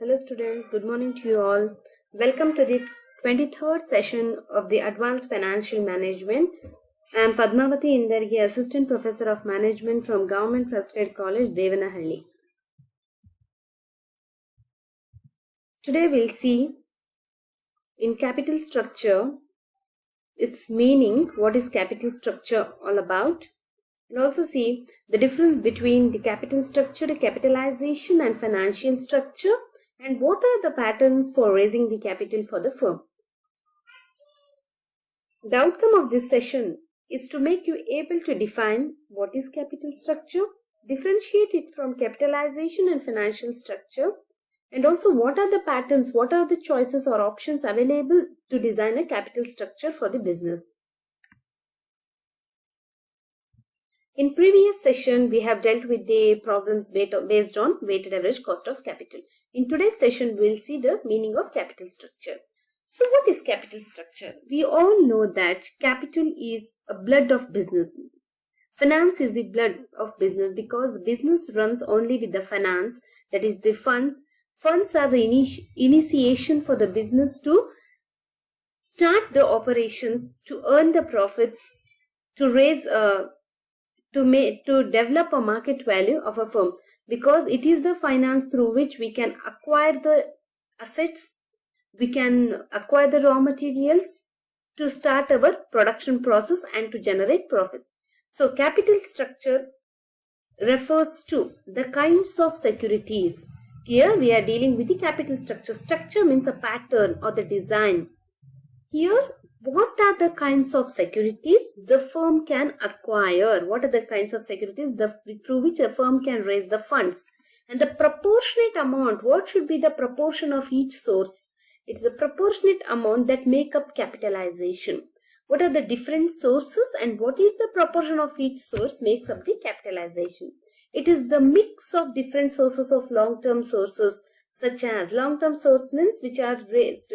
Hello students, good morning to you all. Welcome to the 23rd session of the Advanced Financial Management. I am Padmavati Indargi, Assistant Professor of Management from Government First Aid College, Devanahalli. Today we'll see in capital structure, its meaning, what is capital structure all about. And also see the difference between the capital structure, the capitalization and financial structure, and what are the patterns for raising the capital for the firm. The outcome of this session is to make you able to define what is capital structure, differentiate it from capitalization and financial structure, and also what are the patterns, what are the choices or options available to design a capital structure for the business. In previous session, we have dealt with the problems based on weighted average cost of capital. In today's session, we will see the meaning of capital structure. So what is capital structure? We all know that capital is a blood of business. Finance is the blood of business because business runs only with the finance, that is the funds. Funds are the initiation for the business to start the operations, to earn the profits, to raise to develop a market value of a firm, because it is the finance through which we can acquire the assets, we can acquire the raw materials to start our production process and to generate profits. So capital structure refers to the kinds of securities. Here we are dealing with the capital structure. Structure means a pattern or the design. Here, what are the kinds of securities the firm can acquire? What are the kinds of securities through which a firm can raise the funds? And the proportionate amount, what should be the proportion of each source? It is a proportionate amount that make up capitalization. What are the different sources and what is the proportion of each source makes up the capitalization? It is the mix of different sources of long-term sources, such as long-term source means which are raised,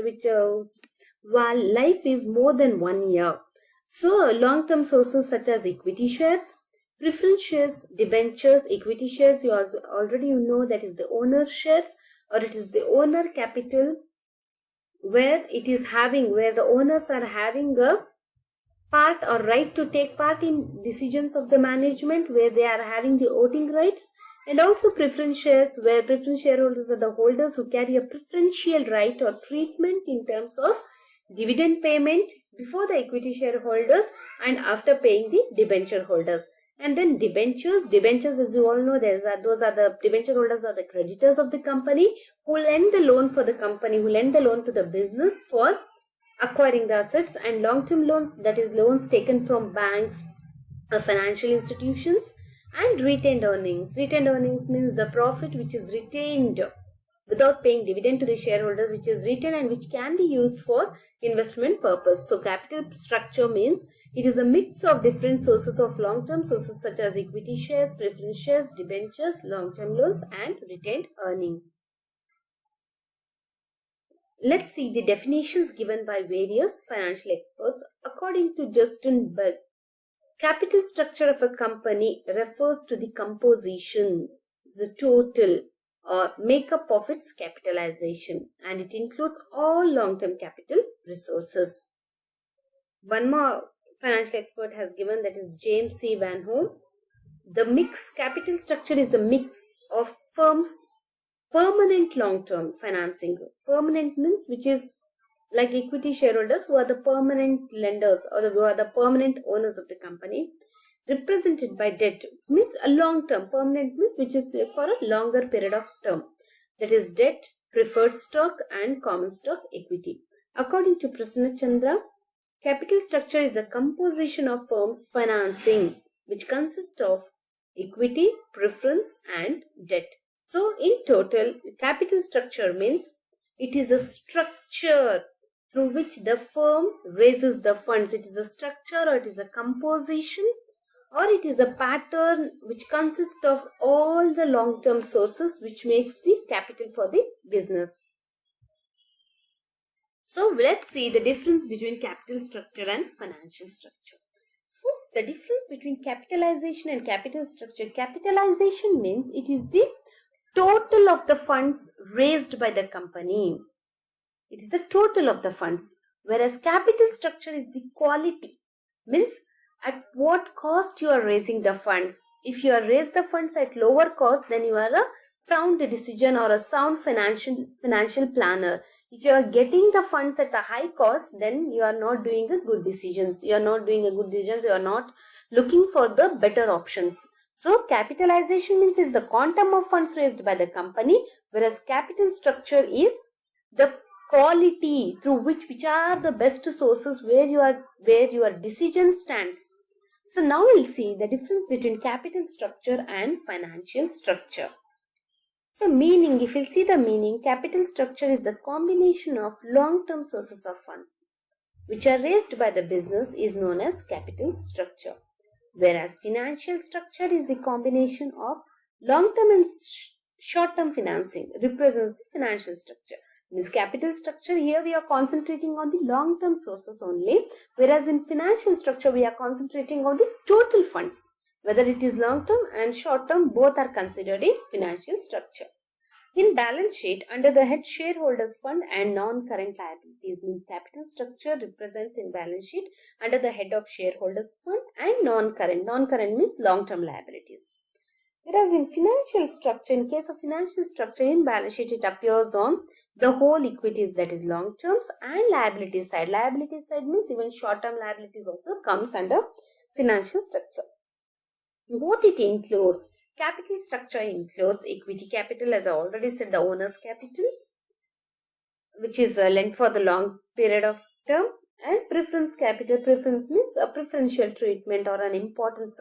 while life is more than 1 year. So long-term sources such as equity shares, preference shares, debentures. Equity shares you already know that is the owner shares, or it is the owner capital where the owners are having a part or right to take part in decisions of the management, where they are having the voting rights. And also preference shares, where preference shareholders are the holders who carry a preferential right or treatment in terms of dividend payment before the equity shareholders and after paying the debenture holders. And then debentures as you all know, those are the debenture holders are the creditors of the company who lend the loan for the company, who lend the loan to the business for acquiring the assets. And long-term loans, that is loans taken from banks or financial institutions. And retained earnings. Retained earnings means the profit which is retained without paying dividend to the shareholders, which is retained and which can be used for investment purpose. So capital structure means it is a mix of different sources of long-term sources such as equity shares, preference shares, debentures, long-term loans and retained earnings. Let's see the definitions given by various financial experts. According to Justin Berg, capital structure of a company refers to the composition, the total or makeup of its capitalization, and it includes all long-term capital resources. One more financial expert has given, that is James C. Van Home. The capital structure is a mix of firms' permanent long-term financing. Permanent means which is like equity shareholders who are the permanent lenders or who are the permanent owners of the company, represented by debt means a long-term. Permanent means which is for a longer period of term, that is debt, preferred stock and common stock equity. According to Prasanna Chandra, capital structure is a composition of firms' financing which consists of equity, preference and debt. So in total, capital structure means it is a structure through which the firm raises the funds. It is a structure or it is a composition or it is a pattern which consists of all the long-term sources which makes the capital for the business. So let's see the difference between capital structure and financial structure. First, the difference between capitalization and capital structure. Capitalization means it is the total of the funds raised by the company. It is the total of the funds. Whereas capital structure is the quality. Means at what cost you are raising the funds. If you are raise the funds at lower cost, then you are a sound decision or a sound financial planner. If you are getting the funds at a high cost, then you are not doing a good decisions. You are not doing a good decisions. You are not looking for the better options. So capitalization means is the quantum of funds raised by the company, whereas capital structure is the quality through which are the best sources where your decision stands. So now we'll see the difference between capital structure and financial structure. So meaning, if you see the meaning, capital structure is the combination of long-term sources of funds which are raised by the business is known as capital structure. Whereas financial structure is a combination of long-term and short-term financing represents the financial structure. In this capital structure, here we are concentrating on the long-term sources only, whereas in financial structure we are concentrating on the total funds. Whether it is long-term and short-term, both are considered in financial structure. In balance sheet, under the head shareholders fund and non-current liabilities, means capital structure represents in balance sheet under the head of shareholders fund and non-current. Non-current means long-term liabilities. Whereas in financial structure, in case of financial structure in balance sheet, it appears on the whole equities, that is long terms, and liability side. Liability side means even short-term liabilities also comes under financial structure. What it includes? Capital structure includes equity capital, as I already said, the owner's capital, which is lent for the long period of term, and preference capital. Preference means a preferential treatment or an importance.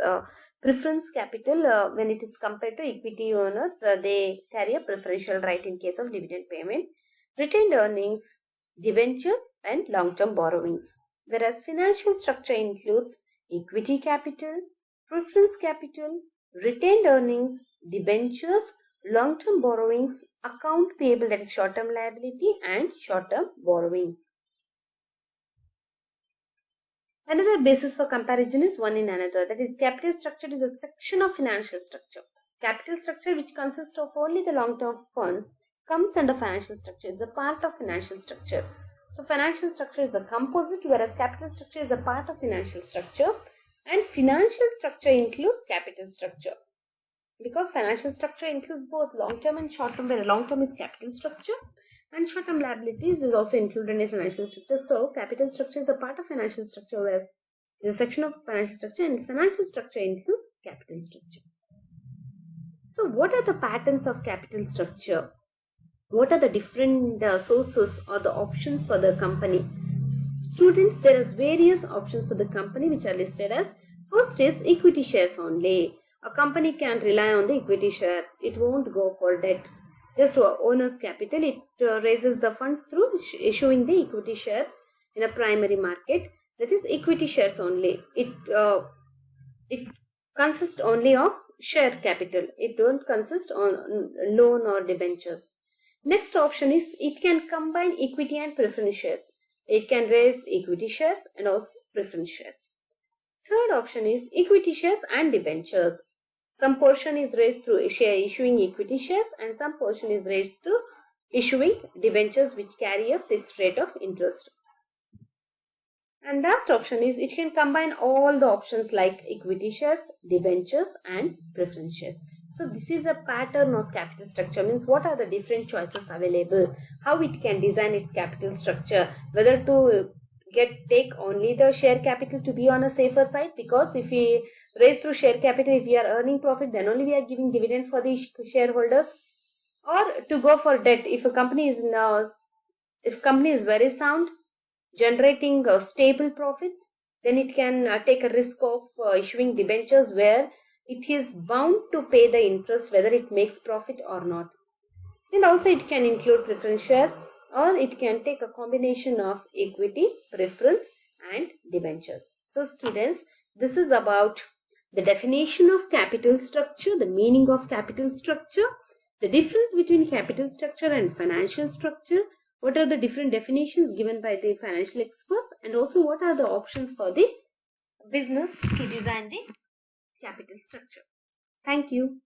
Preference capital, when it is compared to equity owners, they carry a preferential right in case of dividend payment. Retained earnings, debentures, and long-term borrowings. Whereas financial structure includes equity capital, preference capital, retained earnings, debentures, long-term borrowings, account payable, that is short-term liability, and short-term borrowings. Another basis for comparison is one in another, that is capital structure is a section of financial structure. Capital structure, which consists of only the long-term funds, comes under financial structure. It's a part of financial structure. So financial structure is a composite, whereas capital structure is a part of financial structure, and financial structure includes capital structure. Because financial structure includes both long-term and short-term, where long-term is capital structure and short-term liabilities is also included in financial structure. So capital structure is a part of financial structure, whereas it is a section of financial structure, and financial structure includes capital structure. So what are the patterns of capital structure? What are the different sources or the options for the company? Students, there are various options for the company which are listed as, first is equity shares only. A company can rely on the equity shares. It won't go for debt. Just to owner's capital, it raises the funds through issuing the equity shares in a primary market. That is equity shares only. It consists only of share capital. It don't consist on loan or debentures. Next option is it can combine equity and preference shares. It can raise equity shares and also preference shares. Third option is equity shares and debentures. Some portion is raised through issuing equity shares, and some portion is raised through issuing debentures which carry a fixed rate of interest. And last option is it can combine all the options like equity shares, debentures, and preference shares. So this is a pattern of capital structure, means what are the different choices available, how it can design its capital structure, whether to take only the share capital to be on a safer side, because if we raise through share capital, if we are earning profit, then only we are giving dividend for the shareholders, or to go for debt. If a company is very sound, generating stable profits, then it can take a risk of issuing debentures where it is bound to pay the interest whether it makes profit or not. And also it can include preference shares, or it can take a combination of equity, preference, and debentures. So students, this is about the definition of capital structure, the meaning of capital structure, the difference between capital structure and financial structure, what are the different definitions given by the financial experts, and also what are the options for the business to design the capital structure. Thank you.